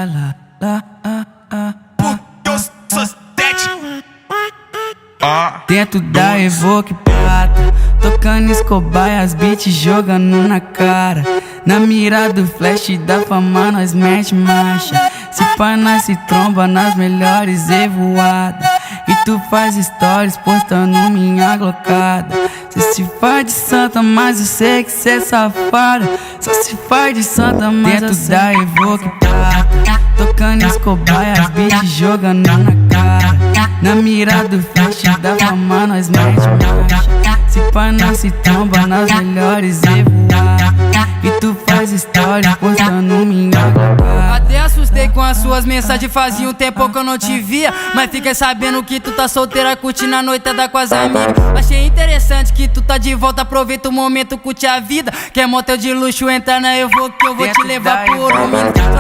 lá, lá, Dentro da Evoque prata, tocando Escobar e as beats jogando na cara. Na mira do flash da fama nós mete marcha. Se pá nós se tromba nas melhores evoadas. E tu faz stories postando minha glocada. Cê se faz de santa, mas eu sei que cê é safada. Só se faz de santa, mas dentro da Evoque prata, tocando Escobar e as beats jogando na cara. Na mira do flash da fama nós mete marcha. Se pá nós se tromba nas melhores evoadas. E tu faz stories postando minha glocada. Até assustei com as suas mensagens, fazia um tempo que eu não te via. Mas fiquei sabendo que tu tá solteira, curtindo a noitada com as amigas. Achei interessante que tu tá de volta, aproveita o momento, curte a vida. Quer motel de luxo, entra na Evoque que eu vou te levar por um minuto.